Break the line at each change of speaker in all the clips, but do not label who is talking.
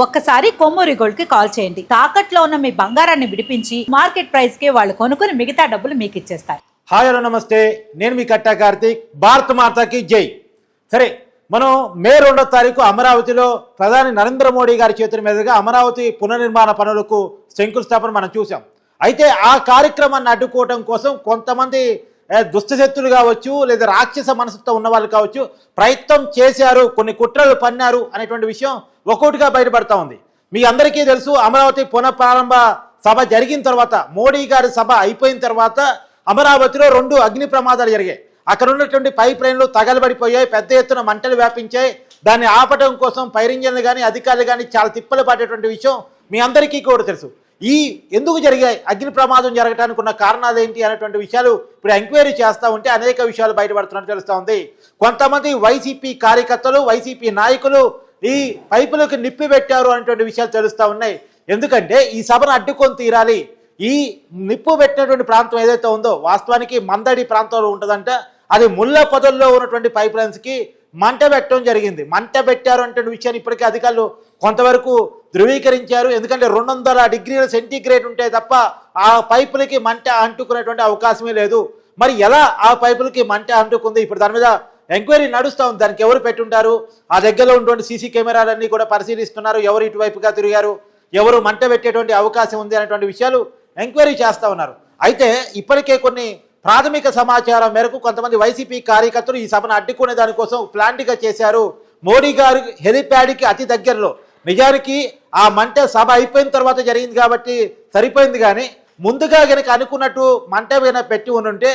ఒక్కసారి కొమ్మూరి గోల్డ్ కి కాల్ చేయండి. తాకట్లో ఉన్న మీ బంగారాన్ని విడిపించి మార్కెట్ ప్రైస్ కి వాళ్ళు కొనుక్కుని మిగతా డబ్బులు మీకు ఇచ్చేస్తారు.
హాయ్ హలో నమస్తే, నేను మీ కట్టా కార్తీక్. భారత్ మాతాకి జై. సరే, మనం మే 2వ తారీఖు అమరావతిలో ప్రధాని నరేంద్ర మోడీ గారి చేతుల మీదుగా అమరావతి పునర్నిర్మాణ పనులకు శంకుస్థాపన మనం చూసాం. అయితే ఆ కార్యక్రమాన్ని అడ్డుకోవడం కోసం కొంతమంది దుష్టశక్తులు కావచ్చు, లేదా రాక్షస మనసుతో ఉన్న వాళ్ళు కావచ్చు, ప్రయత్నం చేశారు, కొన్ని కుట్రలు పన్నారు అనేటువంటి విషయం ఒక్కొక్కటిగా బయటపడతా ఉంది. మీ అందరికీ తెలుసు, అమరావతి పునఃప్రారంభ సభ జరిగిన తర్వాత, మోడీ గారి సభ అయిపోయిన తర్వాత అమరావతిలో 2 అగ్ని ప్రమాదాలు జరిగాయి. అక్కడ ఉన్నటువంటి పైప్ లైన్లు తగలబడిపోయాయి, పెద్ద ఎత్తున మంటలు వ్యాపించాయి. దాన్ని ఆపడం కోసం ఫైర్ ఇంజన్లు కానీ అధికారులు కానీ చాలా తిప్పలు పడేటువంటి విషయం మీ అందరికీ కూడా తెలుసు. ఎందుకు జరిగాయి, అగ్ని ప్రమాదం జరగడానికి ఉన్న కారణాలు ఏంటి అనేటువంటి విషయాలు ఇప్పుడు ఎంక్వైరీ చేస్తూ ఉంటే అనేక విషయాలు బయటపడుతున్నట్టు తెలుస్తూ ఉంది. కొంతమంది వైసీపీ కార్యకర్తలు, వైసీపీ నాయకులు ఈ పైపులకు నిప్పి పెట్టారు అనేటువంటి విషయాలు తెలుస్తూ ఉన్నాయి. ఎందుకంటే ఈ సభను అడ్డుకొని తీరాలి. ఈ నిప్పు పెట్టినటువంటి ప్రాంతం ఏదైతే ఉందో వాస్తవానికి మందడి ప్రాంతంలో ఉంటుందంట. అది ముళ్ళ పొదల్లో ఉన్నటువంటి పైప్ లైన్స్కి మంట పెట్టడం జరిగింది. మంట పెట్టారు అంటే విషయాన్ని ఇప్పటికే అధికారులు కొంతవరకు ధృవీకరించారు. ఎందుకంటే 200 డిగ్రీల సెంటీగ్రేడ్ ఉంటే తప్ప ఆ పైపులకి మంట అంటుకునేటువంటి అవకాశమే లేదు. మరి ఎలా ఆ పైపులకి మంట అంటుకుంది, ఇప్పుడు దాని మీద ఎంక్వైరీ నడుస్తూ ఉంది. దానికి ఎవరు పెట్టుంటారు, ఆ దగ్గరలో ఉన్నటువంటి సీసీ కెమెరాలన్నీ కూడా పరిశీలిస్తున్నారు. ఎవరు ఇటువైపుగా తిరిగారు, ఎవరు మంట పెట్టేటువంటి అవకాశం ఉంది అనేటువంటి విషయాలు ఎంక్వైరీ చేస్తూ ఉన్నారు. అయితే ఇప్పటికే కొన్ని ప్రాథమిక సమాచారం మేరకు కొంతమంది వైసీపీ కార్యకర్తలు ఈ సభను అడ్డుకునే దానికోసం ప్లాంట్గా చేశారు. మోడీ గారు హెలిప్యాడ్కి అతి దగ్గరలో, నిజానికి ఆ మంట సభ అయిపోయిన తర్వాత జరిగింది కాబట్టి సరిపోయింది, కానీ ముందుగా కనుక అనుకున్నట్టు మంట మీద పెట్టి ఉంటే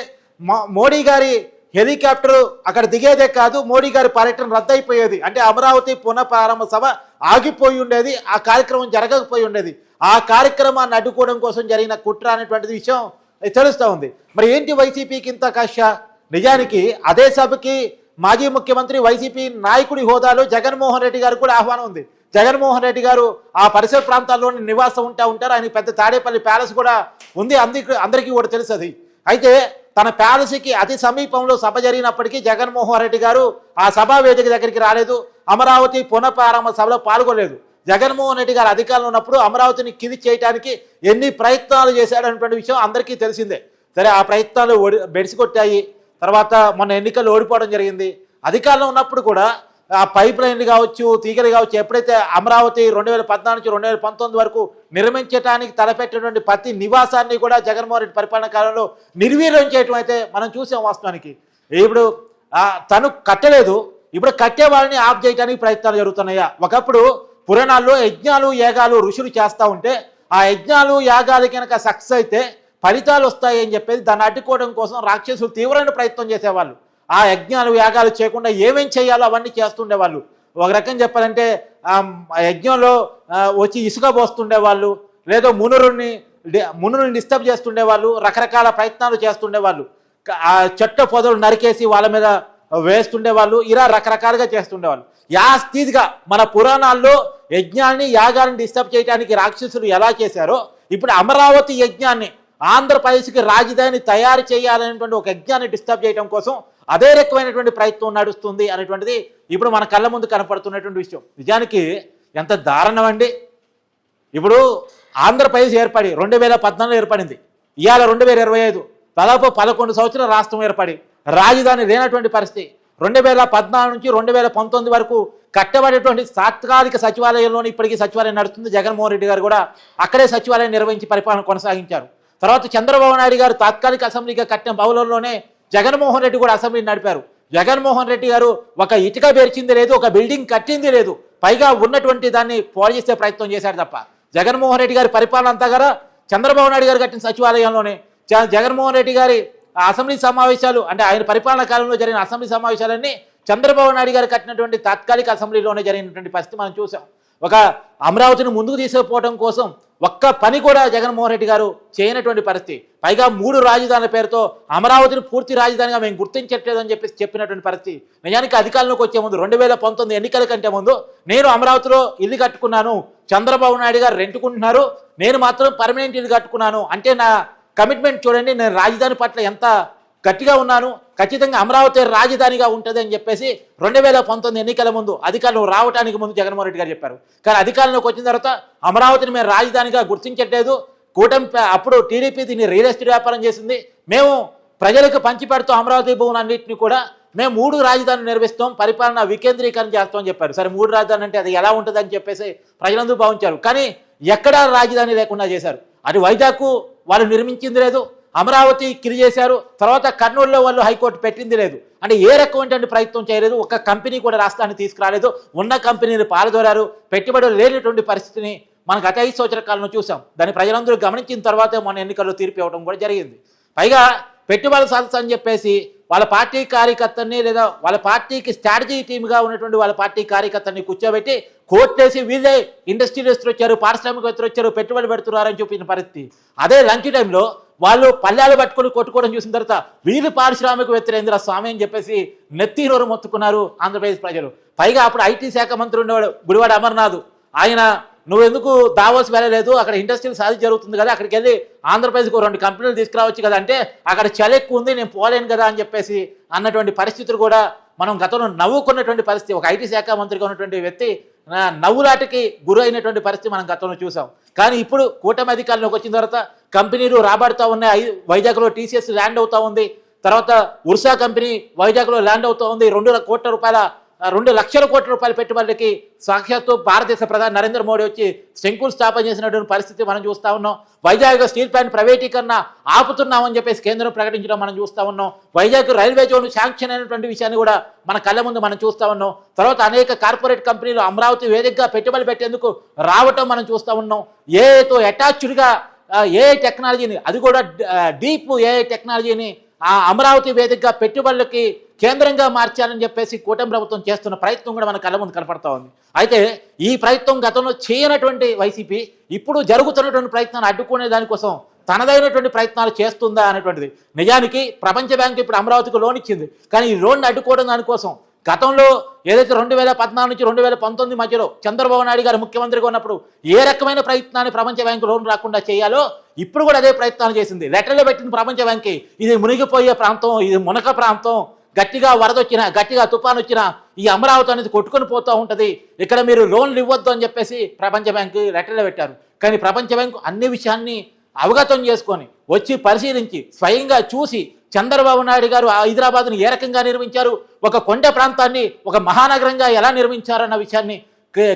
మోడీ గారి హెలికాప్టర్ అక్కడ దిగేదే కాదు, మోడీ గారి పర్యటన రద్దయిపోయేది. అంటే అమరావతి పునఃప్రారంభ సభ ఆగిపోయి ఉండేది, ఆ కార్యక్రమం జరగకపోయి ఉండేది. ఆ కార్యక్రమాన్ని అడ్డుకోవడం కోసం జరిగిన కుట్ర అనేటువంటి విషయం తెలుస్తూ ఉంది. మరి ఏంటి వైసీపీకి ఇంత కక్ష? నిజానికి అదే సభకి మాజీ ముఖ్యమంత్రి, వైసీపీ నాయకుడి హోదాలో జగన్మోహన్ రెడ్డి గారు కూడా ఆహ్వానం ఉంది. జగన్మోహన్ రెడ్డి గారు ఆ పరిసర ప్రాంతాల్లోని నివాసం ఉంటారు. ఆయన పెద్ద తాడేపల్లి ప్యాలెస్ కూడా ఉంది, అందరికీ కూడా తెలుసు అది. అయితే తన ప్యాలెస్కి అతి సమీపంలో సభ జరిగినప్పటికీ జగన్మోహన్ రెడ్డి గారు ఆ సభా వేదిక దగ్గరికి రాలేదు, అమరావతి పునఃప్రారంభ సభలో పాల్గొనలేదు. జగన్మోహన్ రెడ్డి గారు అధికారంలో ఉన్నప్పుడు అమరావతిని కింది చేయడానికి ఎన్ని ప్రయత్నాలు చేశాడనేటువంటి విషయం అందరికీ తెలిసిందే. సరే, ఆ ప్రయత్నాలు బెడిసికొట్టాయి. తర్వాత మొన్న ఎన్నికల్లో ఓడిపోవడం జరిగింది. అధికారంలో ఉన్నప్పుడు కూడా ఆ పైప్ లైన్లు కావచ్చు, తీగలు కావచ్చు, ఎప్పుడైతే అమరావతి 2014 నుంచి 2019 వరకు నిర్మించడానికి తలపెట్టినటువంటి ప్రతి నివాసాన్ని కూడా జగన్మోహన్ రెడ్డి పరిపాలన కాలంలో నిర్వీర్యం చేయటం అయితే మనం చూసాం. వాస్తవానికి ఇప్పుడు తను కట్టలేదు, ఇప్పుడు కట్టే వాళ్ళని ఆఫ్ చేయడానికి ప్రయత్నాలు జరుగుతున్నాయా? ఒకప్పుడు పురాణాల్లో యజ్ఞాలు యాగాలు ఋషులు చేస్తూ ఉంటే ఆ యజ్ఞాలు యాగాలు కనుక సక్సెస్ అయితే ఫలితాలు వస్తాయి అని చెప్పేసి దాన్ని అడ్డుకోవడం కోసం రాక్షసులు తీవ్రమైన ప్రయత్నం చేసేవాళ్ళు. ఆ యజ్ఞాలు యాగాలు చేయకుండా ఏమేం చేయాలో అవన్నీ చేస్తుండేవాళ్ళు. ఒక రకం చెప్పాలంటే యజ్ఞంలో వచ్చి ఇసుక పోస్తుండేవాళ్ళు, లేదా మునురుని డిస్టర్బ్ చేస్తుండేవాళ్ళు, రకరకాల ప్రయత్నాలు చేస్తుండేవాళ్ళు. ఆ చెట్ట పొదలు నరికేసి వాళ్ళ మీద వేస్తుండేవాళ్ళు, ఇలా రకరకాలుగా చేస్తుండేవాళ్ళు. స్థితిగా మన పురాణాల్లో యజ్ఞాన్ని యాగాన్ని డిస్టర్బ్ చేయడానికి రాక్షసులు ఎలా చేశారో, ఇప్పుడు అమరావతి యజ్ఞాన్ని, ఆంధ్రప్రదేశ్కి రాజధాని తయారు చేయాలనేటువంటి ఒక యజ్ఞాన్ని డిస్టర్బ్ చేయడం కోసం అదే రకమైనటువంటి ప్రయత్నం నడుస్తుంది అనేటువంటిది ఇప్పుడు మన కళ్ళ ముందు కనపడుతున్నటువంటి విషయం. నిజానికి ఎంత దారుణం అండి. ఇప్పుడు ఆంధ్రప్రదేశ్ ఏర్పడి 2014 ఏర్పడింది, ఇవాళ 2025, దాదాపు 11 సంవత్సరాల రాష్ట్రం ఏర్పడి రాజధాని లేనటువంటి పరిస్థితి. 2014 నుంచి 2019 వరకు కట్టబడేటువంటి తాత్కాలిక సచివాలయంలోనే ఇప్పటికీ సచివాలయం నడుస్తుంది. జగన్మోహన్ రెడ్డి గారు కూడా అక్కడే సచివాలయం నిర్వహించి పరిపాలన కొనసాగించారు. తర్వాత చంద్రబాబు నాయుడు గారు తాత్కాలిక అసెంబ్లీగా కట్టిన భవనంలోనే జగన్మోహన్ రెడ్డి కూడా అసెంబ్లీని నడిపారు. జగన్మోహన్ రెడ్డి గారు ఒక ఇటుక పేర్చింది లేదు, ఒక బిల్డింగ్ కట్టింది లేదు, పైగా ఉన్నటువంటి దాన్ని పోలు చేసే ప్రయత్నం చేశాడు తప్ప. జగన్మోహన్ రెడ్డి గారి పరిపాలన అంతా కూడా చంద్రబాబు నాయుడు గారు కట్టిన సచివాలయంలోనే. జగన్మోహన్ రెడ్డి గారి అసెంబ్లీ సమావేశాలు, అంటే ఆయన పరిపాలన కాలంలో జరిగిన అసెంబ్లీ సమావేశాలన్నీ చంద్రబాబు నాయుడు గారు కట్టినటువంటి తాత్కాలిక అసెంబ్లీలోనే జరిగినటువంటి పరిస్థితి మనం చూసాం. ఒక అమరావతిని ముందుకు తీసుకుపోవడం కోసం ఒక్క పని కూడా జగన్మోహన్ రెడ్డి గారు చేయనటువంటి పరిస్థితి. పైగా 3 రాజధానుల పేరుతో అమరావతిని పూర్తి రాజధానిగా మేము గుర్తించట్లేదని చెప్పినటువంటి పరిస్థితి. నిజానికి అధికారంలోకి వచ్చే ముందు 2019 ఎన్నికల కంటే ముందు నేను అమరావతిలో ఇల్లు కట్టుకున్నాను, చంద్రబాబు నాయుడు గారు రెంటుకుంటున్నారు, నేను మాత్రం పర్మనెంట్ ఇల్లు కట్టుకున్నాను అంటే నా కమిట్మెంట్ చూడండి, నేను రాజధాని పట్ల ఎంత గట్టిగా ఉన్నాను, ఖచ్చితంగా అమరావతి రాజధానిగా ఉంటుంది అని చెప్పేసి 2019 ఎన్నికల ముందు అధికారంలో రావడానికి ముందు జగన్మోహన్ రెడ్డి గారు చెప్పారు. కానీ అధికారంలోకి వచ్చిన తర్వాత అమరావతిని మేము రాజధానిగా గుర్తించట్లేదు, కూటమి అప్పుడు టీడీపీ దీన్ని రియల్ ఎస్టేట్ వ్యాపారం చేసింది, మేము ప్రజలకు పంచిపెడుతూ అమరావతి భూములన్నింటినీ కూడా మేము 3 రాజధానులు నిర్వహిస్తాం, పరిపాలన వికేంద్రీకరణ చేస్తామని చెప్పారు. సరే 3 రాజధానులు అంటే అది ఎలా ఉంటుంది అని చెప్పేసి ప్రజలందరూ భావించారు. కానీ ఎక్కడా రాజధాని లేకుండా చేశారు. అది వైజాగ్ వాళ్ళు నిర్మించింది లేదు, అమరావతి కిరి చేశారు, తర్వాత కర్నూలులో వాళ్ళు హైకోర్టు పెట్టింది లేదు. అంటే ఏ రకమైనటువంటి ప్రయత్నం చేయలేదు, ఒక్క కంపెనీ కూడా రాష్ట్రాన్ని తీసుకురాలేదు, ఉన్న కంపెనీలు పాల్గొరారు, పెట్టుబడులు లేనటువంటి పరిస్థితిని మనం గత 5 సంవత్సరాల కాలంలో చూసాం. దాన్ని ప్రజలందరూ గమనించిన తర్వాతే మన ఎన్నికల్లో తీర్పు ఇవ్వడం కూడా జరిగింది. పైగా పెట్టుబడుల సంస్థ అని చెప్పేసి వాళ్ళ పార్టీ కార్యకర్తని లేదా వాళ్ళ పార్టీకి స్ట్రాటజీ టీమ్గా ఉన్నటువంటి వాళ్ళ పార్టీ కార్యకర్తని కూర్చోబెట్టి కోర్టేసి వీళ్ళే ఇండస్ట్రియలిస్టులు వచ్చారు, పారిశ్రామికవేత్తలు వచ్చారు, పెట్టుబడి పెడుతున్నారని చూపిన పరిస్థితి. అదే లంచ్ టైంలో వాళ్ళు పల్లెలు పట్టుకొని కొట్టుకోవడం చూసిన తర్వాత వీళ్ళు పారిశ్రామికవేత్తలేంద్ర స్వామి అని చెప్పేసి నెత్తి నోరు మొత్తుకున్నారు ఆంధ్రప్రదేశ్ ప్రజలు. పైగా అప్పుడు ఐటీ శాఖ మంత్రి ఉండేవాడు గుడివాడ అమర్నాథ్. ఆయన నువ్వెందుకు దావోస్ వెళ్ళలేదు, అక్కడ ఇండస్ట్రియల్ సాధి జరుగుతుంది కదా, అక్కడికి వెళ్ళి ఆంధ్రప్రదేశ్కు 2 కంపెనీలు తీసుకురావచ్చు కదా అంటే అక్కడ చలి ఎక్కువ ఉంది, నేను పోలేను కదా అని చెప్పేసి అన్నటువంటి పరిస్థితులు కూడా మనం గతంలో నవ్వుకున్నటువంటి పరిస్థితి. ఒక ఐటీ శాఖ మంత్రిగా ఉన్నటువంటి వ్యక్తి నవ్వులాటకి గురి అయినటువంటి పరిస్థితి మనం గతంలో చూసాం. కానీ ఇప్పుడు కూటమి అధికారంలోకి వచ్చిన తర్వాత కంపెనీలు రాబడుతూ ఉన్నాయి. వైజాగ్లో టీసీఎస్ ల్యాండ్ అవుతూ ఉంది, తర్వాత ఉర్సా కంపెనీ వైజాగ్లో ల్యాండ్ అవుతూ ఉంది. 2 లక్షల కోట్ల రూపాయల పెట్టుబడులకి సాక్షాత్తు భారతదేశ ప్రధాని నరేంద్ర మోడీ వచ్చి శంకుస్థాపన చేసినటువంటి పరిస్థితి మనం చూస్తూ ఉన్నాం. వైజాగ్ స్టీల్ ప్లాంట్ ప్రైవేటీకరణ ఆపుతున్నామని చెప్పేసి కేంద్రం ప్రకటించడం మనం చూస్తూ ఉన్నాం. వైజాగ్ రైల్వే జోన్ శాంక్షన్ అయినటువంటి విషయాన్ని కూడా మన కళ్ళ ముందు మనం చూస్తూ ఉన్నాం. తర్వాత అనేక కార్పొరేట్ కంపెనీలు అమరావతి వేదికగా పెట్టుబడి పెట్టేందుకు రావటం మనం చూస్తూ ఉన్నాం. ఏఐతో అటాచ్డ్గా ఏఐ టెక్నాలజీని, అది కూడా డీప్ ఏఐ టెక్నాలజీని ఆ అమరావతి వేదికగా పెట్టుబడులకి కేంద్రంగా మార్చాలని చెప్పేసి కూటమి ప్రభుత్వం చేస్తున్న ప్రయత్నం కూడా మన కళ్ళ ముందు కనపడతా ఉంది. అయితే ఈ ప్రయత్నం గతంలో చేయనటువంటి వైసీపీ ఇప్పుడు జరుగుతున్నటువంటి ప్రయత్నాన్ని అడ్డుకునే దానికోసం తనదైనటువంటి ప్రయత్నాలు చేస్తుందా అనేటువంటిది. నిజానికి ప్రపంచ బ్యాంకు ఇప్పుడు అమరావతికి లోన్ ఇచ్చింది, కానీ ఈ లోన్ అడ్డుకోవడం దానికోసం గతంలో ఏదైతే 2014 నుంచి 2019 మధ్యలో చంద్రబాబు నాయుడు గారు ముఖ్యమంత్రిగా ఉన్నప్పుడు ఏ రకమైన ప్రయత్నాన్ని ప్రపంచ బ్యాంకు లోన్ రాకుండా చేయాలో ఇప్పుడు కూడా అదే ప్రయత్నాలు చేసింది. లెటర్లో పెట్టింది ప్రపంచ బ్యాంక్కి, ఇది మునిగిపోయే ప్రాంతం, ఇది మునక ప్రాంతం, గట్టిగా వరద వచ్చినా గట్టిగా తుఫాను వచ్చినా ఈ అమరావతి అనేది కొట్టుకొని పోతూ ఉంటుంది, ఇక్కడ మీరు లోన్లు ఇవ్వద్దు అని చెప్పేసి ప్రపంచ బ్యాంకు లెటర్లో పెట్టారు. కానీ ప్రపంచ బ్యాంకు అన్ని విషయాన్ని అవగతం చేసుకొని వచ్చి పరిశీలించి స్వయంగా చూసి చంద్రబాబు నాయుడు గారు హైదరాబాద్ను ఏ రకంగా నిర్మించారు, ఒక కొండ ప్రాంతాన్ని ఒక మహానగరంగా ఎలా నిర్మించారన్న విషయాన్ని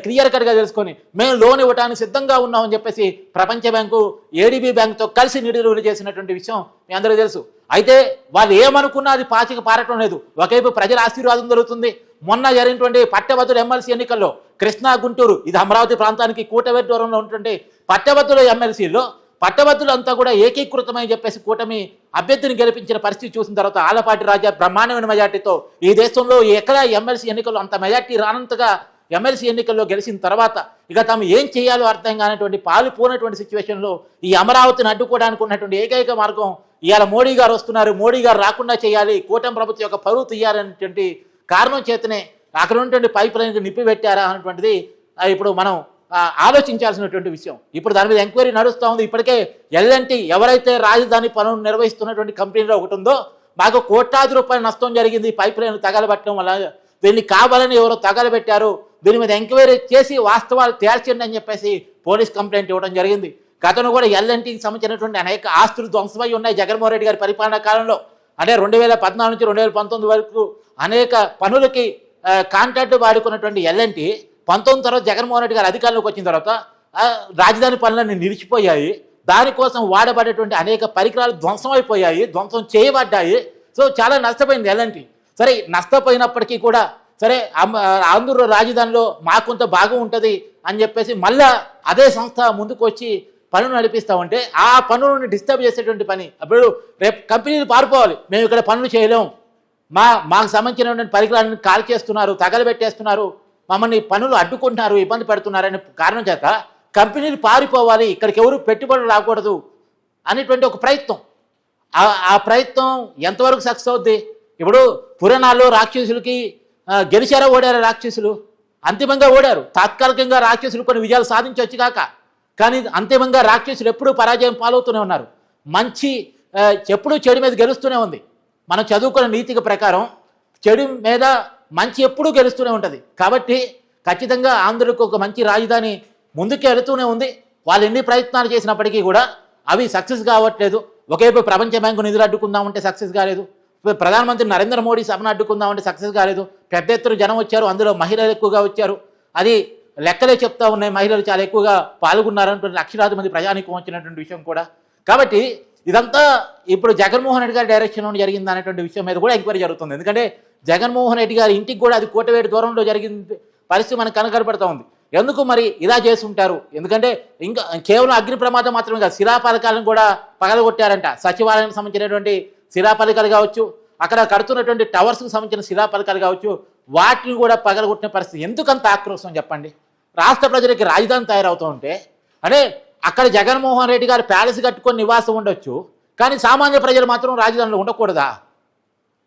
క్లియర్ కట్గా తెలుసుకొని మేము లోన్ ఇవ్వడానికి సిద్ధంగా ఉన్నామని చెప్పేసి ప్రపంచ బ్యాంకు ఏడీబీ బ్యాంకుతో కలిసి నిధులు చేసినటువంటి విషయం మీ అందరూ తెలుసు. అయితే వాళ్ళు ఏమనుకున్నా అది పాచిక పారటం లేదు. ఒకవైపు ప్రజల ఆశీర్వాదం దొరుకుతుంది. మొన్న జరిగినటువంటి పట్టభద్రుల ఎమ్మెల్సీ ఎన్నికల్లో కృష్ణా, గుంటూరు, ఇది అమరావతి ప్రాంతానికి కూటమి దూరంలో ఉన్నటువంటి పట్టభద్రుల ఎమ్మెల్సీలో పట్టభద్రులు అంతా కూడా ఏకీకృతమని చెప్పేసి కూటమి అభ్యర్థిని గెలిపించిన పరిస్థితి చూసిన తర్వాత ఆలపాటి రాజా బ్రహ్మాండమైన మెజార్టీతో ఈ దేశంలో ఎక్కడా ఎమ్మెల్సీ ఎన్నికల్లో అంత మెజార్టీ రానంతగా ఎమ్మెల్సీ ఎన్నికల్లో గెలిచిన తర్వాత ఇక తాము ఏం చేయాలో అర్థం కానటువంటి పాలుపోనటువంటి సిచ్యువేషన్లో ఈ అమరావతిని అడ్డుకోవడానికి ఉన్నటువంటి ఏకైక మార్గం ఇవాళ మోడీ గారు వస్తున్నారు, మోడీ గారు రాకుండా చేయాలి, కూటమి ప్రభుత్వం యొక్క పరువు తీయాలనేటువంటి కారణం చేతనే అక్కడ ఉన్నటువంటి పైప్ లైన్కి నిప్పిపెట్టారా అనేటువంటిది ఇప్పుడు మనం ఆలోచించాల్సినటువంటి విషయం. ఇప్పుడు దాని మీద ఎంక్వైరీ నడుస్తూ ఉంది. ఇప్పటికే ఎల్ఎన్టీ ఎవరైతే రాజధాని పనులు నిర్వహిస్తున్నటువంటి కంపెనీలో ఒకటి ఉందో మాకు కోట్లాది రూపాయల నష్టం జరిగింది పైప్ లైన్ తగలబెట్టడం వల్ల, దీన్ని కావాలని ఎవరో తగలబెట్టారు, దీని మీద ఎంక్వైరీ చేసి వాస్తవాలు తేల్చండి అని చెప్పేసి పోలీస్ కంప్లైంట్ ఇవ్వడం జరిగింది. గతంలో కూడా ఎల్ఎన్టీకి సంబంధించినటువంటి అనేక ఆస్తులు ధ్వంసమై ఉన్నాయి జగన్మోహన్ రెడ్డి గారి పరిపాలనా కాలంలో. అంటే 2014 నుంచి 2019 వరకు అనేక పనులకి కాంట్రాక్ట్ వాడుకున్నటువంటి ఎల్ఎన్టీ 19 తర్వాత జగన్మోహన్ రెడ్డి గారు అధికారంలోకి వచ్చిన తర్వాత రాజధాని పనులన్నీ నిలిచిపోయాయి. దానికోసం వాడబడేటువంటి అనేక పరికరాలు ధ్వంసమైపోయాయి, ధ్వంసం చేయబడ్డాయి. సో చాలా నష్టపోయింది ఎల్ఎన్టీ. సరే నష్టపోయినప్పటికీ కూడా సరే ఆంధ్ర రాజధానిలో మాకుంత భాగం ఉంటుంది అని చెప్పేసి మళ్ళా అదే సంస్థ ముందుకు వచ్చి పనులు నడిపిస్తామంటే ఆ పనులను డిస్టర్బ్ చేసేటువంటి పని. అప్పుడు రేపు కంపెనీలు పారిపోవాలి, మేము ఇక్కడ పనులు చేయలేం, మాకు సంబంధించినటువంటి పరికరాలను కాల్ చేస్తున్నారు, తగలబెట్టేస్తున్నారు, మమ్మల్ని పనులు అడ్డుకుంటున్నారు, ఇబ్బంది పెడుతున్నారనే కారణం చేత కంపెనీలు పారిపోవాలి, ఇక్కడికి ఎవరు పెట్టుబడులు రాకూడదు అనేటువంటి ఒక ప్రయత్నం. ఆ ప్రయత్నం ఎంతవరకు సక్సెస్ అవుద్ది? ఇప్పుడు పురాణాల్లో రాక్షసులకి గెలిచారా ఓడారా రాక్షసులు? అంతిమంగా ఓడారు. తాత్కాలికంగా రాక్షసులు కొన్ని విజయాలు సాధించవచ్చు కాక, కానీ అంతిమంగా రాక్షసులు ఎప్పుడూ పరాజయం పాలవుతూనే ఉన్నారు. మంచి ఎప్పుడూ చెడు మీద గెలుస్తూనే ఉంది. మనం చదువుకున్న నీతిక ప్రకారం చెడు మీద మంచి ఎప్పుడూ గెలుస్తూనే ఉంటుంది. కాబట్టి ఖచ్చితంగా ఆంధ్రులకు ఒక మంచి రాజధాని ముందుకు వెళుతూనే ఉంది. వాళ్ళు ఎన్ని ప్రయత్నాలు చేసినప్పటికీ కూడా అవి సక్సెస్ కావట్లేదు. ఒకేపు ప్రపంచ బ్యాంకు నిధులు అడ్డుకుందామంటే సక్సెస్ కాలేదు, ప్రధానమంత్రి నరేంద్ర మోడీ సభను అడ్డుకుందామంటే సక్సెస్ కాలేదు. పెద్ద ఎత్తున జనం వచ్చారు, అందులో మహిళలు ఎక్కువగా వచ్చారు. అది లెక్కలే చెప్తా ఉన్నాయి, మహిళలు చాలా ఎక్కువగా పాల్గొన్నారన్నటువంటి లక్షలాది మంది ప్రజానీకం వచ్చినటువంటి విషయం కూడా. కాబట్టి ఇదంతా ఇప్పుడు జగన్మోహన్ రెడ్డి గారి డైరెక్షన్లో జరిగింది అనేటువంటి విషయం మీద కూడా ఎంక్వైరీ జరుగుతుంది. ఎందుకంటే జగన్మోహన్ రెడ్డి గారి ఇంటికి కూడా అది కోటవేటి దూరంలో జరిగిన పరిస్థితి మనకు కనకనపడుతూ ఉంది. ఎందుకు మరి ఇలా చేసి ఉంటారు? ఎందుకంటే ఇంకా కేవలం అగ్ని ప్రమాదం మాత్రమే కాదు, శిలాపలకాలను కూడా పగలగొట్టారంట. సచివాలయానికి సంబంధించినటువంటి శిలాపలకాలు కావచ్చు, అక్కడ కడుతున్నటువంటి టవర్స్కి సంబంధించిన శిలాపలకాలు కావచ్చు, వాటిని కూడా పగలగొట్టిన పరిస్థితి. ఎందుకంత ఆక్రోశం చెప్పండి? రాష్ట్ర ప్రజలకి రాజధాని తయారవుతూ ఉంటే, అంటే అక్కడ జగన్మోహన్ రెడ్డి గారు ప్యాలెస్ కట్టుకొని నివాసం ఉండొచ్చు, కానీ సామాన్య ప్రజలు మాత్రం రాజధానిలో ఉండకూడదా?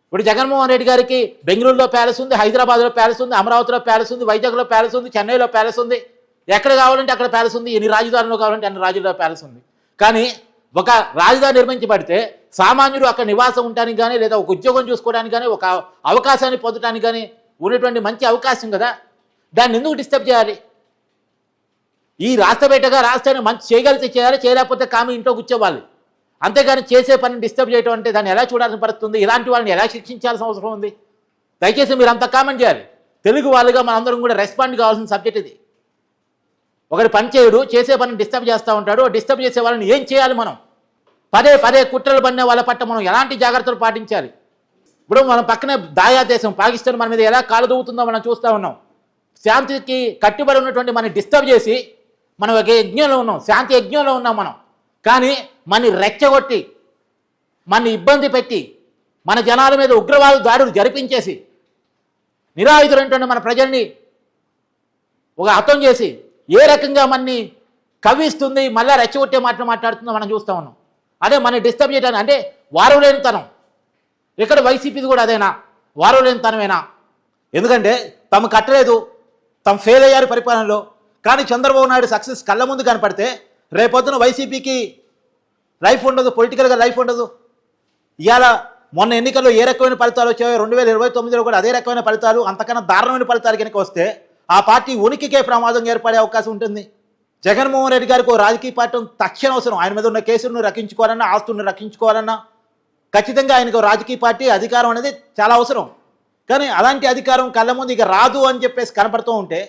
ఇప్పుడు జగన్మోహన్ రెడ్డి గారికి బెంగళూరులో ప్యాలెస్ ఉంది, హైదరాబాద్లో ప్యాలెస్ ఉంది, అమరావతిలో ప్యాలెస్ ఉంది, వైజాగ్లో ప్యాలెస్ ఉంది, చెన్నైలో ప్యాలెస్ ఉంది, ఎక్కడ కావాలంటే అక్కడ ప్యాలెస్ ఉంది, ఎన్ని రాజధానిలో కావాలంటే అన్ని రాజధానిలో ప్యాలెస్ ఉంది. కానీ ఒక రాజధాని నిర్మించబడితే సామాన్యుడు అక్కడ నివాసం ఉండడానికి కానీ, లేదా ఒక ఉద్యోగం చూసుకోవడానికి కానీ, ఒక అవకాశాన్ని పొందడానికి కానీ ఉన్నటువంటి మంచి అవకాశం కదా, దాన్ని ఎందుకు డిస్టర్బ్ చేయాలి? ఈ రాష్ట్రపేటగా రాష్ట్రాన్ని మంచి చేయగలిగితే చేయాలి, చేయలేకపోతే కామి ఇంట్లో కూర్చోవాలి. అంతేగాని చేసే పనిని డిస్టర్బ్ చేయడం అంటే దాన్ని ఎలా చూడాల్సిన పరిస్థితుంది? ఇలాంటి వాళ్ళని ఎలా శిక్షించాల్సిన అవసరం ఉంది? దయచేసి మీరు అంతా కామెంట్ చేయాలి. తెలుగు వాళ్ళుగా మనందరం కూడా రెస్పాండ్ కావాల్సిన సబ్జెక్ట్ ఇది. ఒకటి పని చేయడు, చేసే పనిని డిస్టర్బ్ చేస్తూ ఉంటాడు. డిస్టర్బ్ చేసే వాళ్ళని ఏం చేయాలి? మనం పదే పదే కుట్రలు పడిన వాళ్ళ పట్ల మనం ఎలాంటి జాగ్రత్తలు పాటించాలి? ఇప్పుడు మనం పక్కనే దాయా దేశం పాకిస్తాన్ మన మీద ఎలా కాలు దూవుతుందో మనం చూస్తూ ఉన్నాం. శాంతికి కట్టుబడి ఉన్నటువంటి మనం డిస్టర్బ్ చేసి మనం ఒక యజ్ఞంలో ఉన్నాం, శాంతి యజ్ఞంలో ఉన్నాం మనం. కానీ మన రెచ్చగొట్టి, మన ఇబ్బంది పెట్టి, మన జనాల మీద ఉగ్రవాద దాడులు జరిపించేసి, నిరాయుధులైనటువంటి మన ప్రజల్ని ఒక హతం చేసి ఏ రకంగా మనని కవ్విస్తుంది, మళ్ళీ రెచ్చగొట్టే మాటలు మాట్లాడుతుందో మనం చూస్తూ ఉన్నాం. అదే మన డిస్టర్బ్ చేయడానికి అంటే వారం లేనితనం. ఇక్కడ వైసీపీది కూడా అదేనా? వారం లేనితనమేనా? ఎందుకంటే తమ కట్టలేదు, తమ ఫెయిల్ అయ్యారు పరిపాలనలో. కానీ చంద్రబాబు నాయుడు సక్సెస్ కళ్ళ ముందు కనపడితే రేపొద్దున వైసీపీకి లైఫ్ ఉండదు, పొలిటికల్గా లైఫ్ ఉండదు. ఇవాళ మొన్న ఎన్నికల్లో ఏ రకమైన ఫలితాలు వచ్చాయో 2029లో కూడా అదే రకమైన ఫలితాలు, అంతకన్నా దారుణమైన ఫలితాలు కనుక వస్తే ఆ పార్టీ ఉనికికే ప్రమాదం ఏర్పడే అవకాశం ఉంటుంది. జగన్మోహన్ రెడ్డి గారికి రాజకీయ పార్టీ తక్షణ అవసరం. ఆయన మీద ఉన్న కేసులను రక్షించుకోవాలన్నా, ఆస్తులను రక్షించుకోవాలన్నా ఖచ్చితంగా ఆయనకు రాజకీయ పార్టీ అధికారం అనేది చాలా అవసరం. కానీ అలాంటి అధికారం కళ్ళ ముందు ఇక రాదు అని చెప్పేసి కనపడుతూ ఉంటే,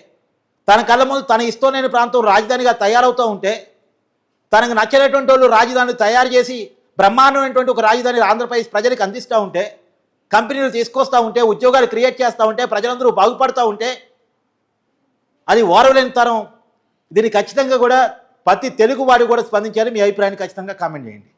తన కళ్ళ ముందు తన ఇష్టం లేని ప్రాంతం రాజధానిగా తయారవుతూ ఉంటే, తనకు నచ్చినటువంటి వాళ్ళు రాజధాని తయారు చేసి బ్రహ్మాండమైనటువంటి ఒక రాజధాని ఆంధ్రప్రదేశ్ ప్రజలకు అందిస్తూ ఉంటే, కంపెనీలు తీసుకొస్తూ ఉంటే, ఉద్యోగాలు క్రియేట్ చేస్తూ ఉంటే, ప్రజలందరూ బాగుపడుతూ ఉంటే అది ఓరవలేని తరం. దీన్ని ఖచ్చితంగా కూడా ప్రతి తెలుగువాడు కూడా స్పందించాలి. మీ అభిప్రాయాన్ని ఖచ్చితంగా కామెంట్ చేయండి.